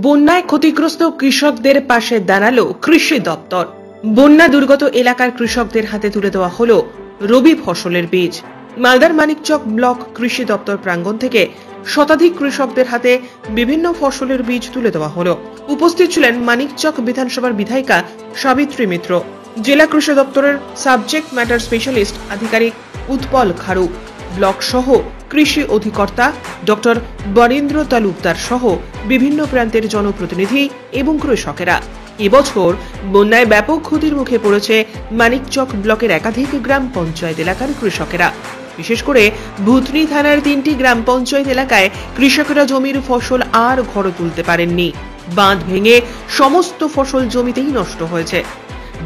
বন্যায় ক্ষতিগ্রস্ত কৃষকদের পাশে দাঁড়ালো কৃষি দপ্তর। বন্যা দুর্গত এলাকার কৃষকদের হাতে তুলে দেওয়া হলো রবি ফসলের বীজ। মালদার মানিকচক ব্লক কৃষি দপ্তর প্রাঙ্গণ থেকে শতাধিক কৃষকদের হাতে বিভিন্ন ফসলের বীজ তুলে দেওয়া হলো। উপস্থিত ছিলেন মানিকচক বিধানসভার বিধায়িকা সাবিত্রী মিত্র, জেলা কৃষি দপ্তরের সাবজেক্ট ম্যাটার স্পেশালিস্ট আধিকারিক উৎপল খাড়ু, ব্লক সহ কৃষি অধিকর্তা ডক্টর বরেন্দ্র তালুকদার সহ বিভিন্ন প্রান্তের জনপ্রতিনিধি এবং কৃষকেরা। এবছর বন্যায় ব্যাপক ক্ষতির মুখে পড়েছে মানিকচক ব্লকের একাধিক গ্রাম পঞ্চায়েত এলাকার কৃষকেরা। বিশেষ করে ভুতনি থানার 3টি গ্রাম পঞ্চায়েত এলাকায় কৃষকেরা জমির ফসল আর ঘরে তুলতে পারেননি। বাঁধ ভেঙে সমস্ত ফসল জমিতেই নষ্ট হয়েছে।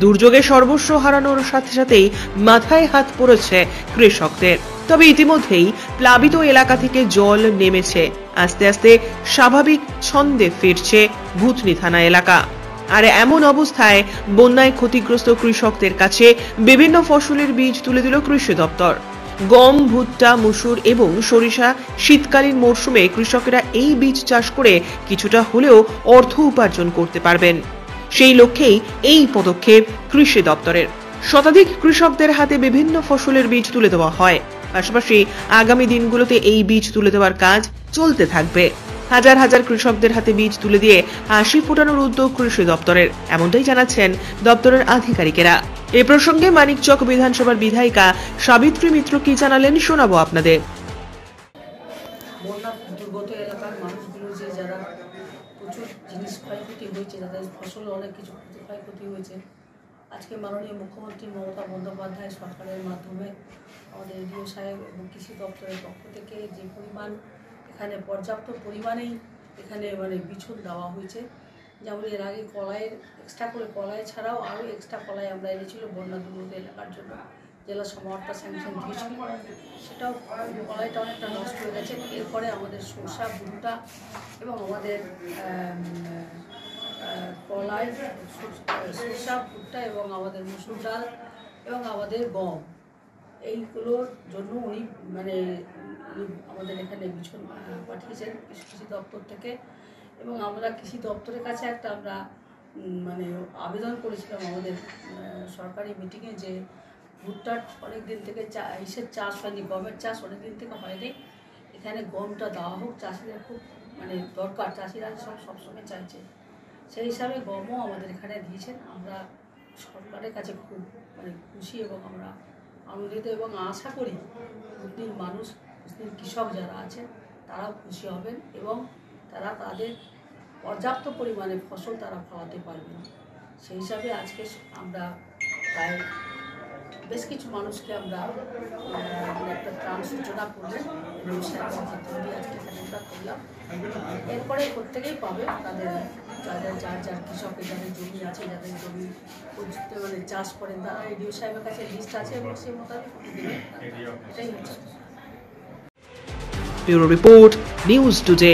দুর্যোগে সর্বস্ব হারানোর সাথে সাথেই মাথায় হাত পড়েছে কৃষকদের। তবে ইতিমধ্যেই প্লাবিত এলাকা থেকে জল নেমেছে, আস্তে আস্তে স্বাভাবিক ছন্দে ফিরছে ভুতনি থানা এলাকা। আর এমন অবস্থায় বন্যায় ক্ষতিগ্রস্ত কৃষকদের কাছে বিভিন্ন ফসলের বীজ তুলে দিল কৃষি দপ্তর। গম, ভুট্টা, মসুর এবং সরিষা শীতকালীন মরশুমে কৃষকেরা এই বীজ চাষ করে কিছুটা হলেও অর্থ উপার্জন করতে পারবেন। সেই লক্ষ্যেই এই পদক্ষেপ কৃষি দপ্তরের। শতাধিক কৃষকদের হাতে বিভিন্ন ফসলের বীজ তুলে দেওয়া হয়। পাশাপাশি আগামী দিনগুলোতে এই বীজ তুলে দেওয়ার কাজ চলতে থাকবে। হাজার হাজার কৃষকদের হাতে বীজ তুলে দিয়ে হাসি ফোটানোর উদ্যোগ কৃষি দপ্তরের, এমনটাই জানাচ্ছেন দপ্তরের আধিকারিকেরা। এ প্রসঙ্গে মানিকচক বিধানসভার বিধায়িকা সাবিত্রী মিত্র কি জানালেন শোনাবো আপনাদের। বন্যা দুর্গত এলাকার মানুষগুলো যে যারা প্রচুর জিনিস ক্ষয়ক্ষতি হয়েছে, তাদের ফসল অনেক কিছু ক্ষয়ক্ষতি হয়েছে, আজকে মাননীয় মুখ্যমন্ত্রী মমতা বন্দ্যোপাধ্যায় সরকারের মাধ্যমে আমাদের এডিও সাহেব এবং কৃষি দপ্তরের পক্ষ থেকে যে পরিমাণ এখানে পর্যাপ্ত পরিমাণেই এখানে বিছুন দেওয়া হয়েছে। যেমন এর আগে কলাইয়ের এক্সট্রা করে কলাই ছাড়াও আরও এক্সট্রা কলাই আমরা এনেছিল বন্যা দুর্গত এলাকার জন্য। জেলা সমাহর্তা স্যাংশন দিয়েছিল, সেটাও কলাইটা অনেকটা নষ্ট হয়ে গেছে। এরপরে আমাদের সরষা, ভুট্টা এবং আমাদের কলাই, সরষা, ভুট্টা এবং আমাদের মসুর ডাল এবং আমাদের গম, এইগুলোর জন্য উনি আমাদের এখানে বিছন পাঠিয়েছেন কৃষি দপ্তর থেকে। এবং আমরা কৃষি দপ্তরের কাছে একটা আমরা আবেদন করেছিলাম আমাদের সরকারি মিটিংয়ে, যে ভুট্টার অনেক দিন থেকে ইসের চাষ হয়নি, গমের চাষ অনেক দিন থেকে হয়নি, এখানে গমটা দেওয়া হোক। চাষিদের খুব দরকার, চাষিরা সবসময় চাইছে। সেই হিসাবে গমও আমাদের এখানে দিয়েছেন। আমরা সরকারের কাছে খুব খুশি এবং আমরা আনন্দিত এবং আশা করি মুসলিম মানুষ, মুসলিম কৃষক যারা আছেন তারাও খুশি হবেন এবং তারা তাদের পর্যাপ্ত পরিমাণে ফসল তারা ফলাতে পারবেন। সেই হিসাবে আজকে আমরা প্রায় বেশ কিছু মানুষকে আমরা একটা ত্রাণ সূচনা করলেন, আজকে এখানে আমরা করলাম। এরপরে প্রত্যেকেই পাবে তাদের যার কৃষকের যাদের জমি আছে, যাদের জমি চাষ করেন, তারা এডিও সাহেবের কাছে লিস্ট আছে এবং সে মোতাবেক দেবেন। এটাই হচ্ছে। Bureau report, news today.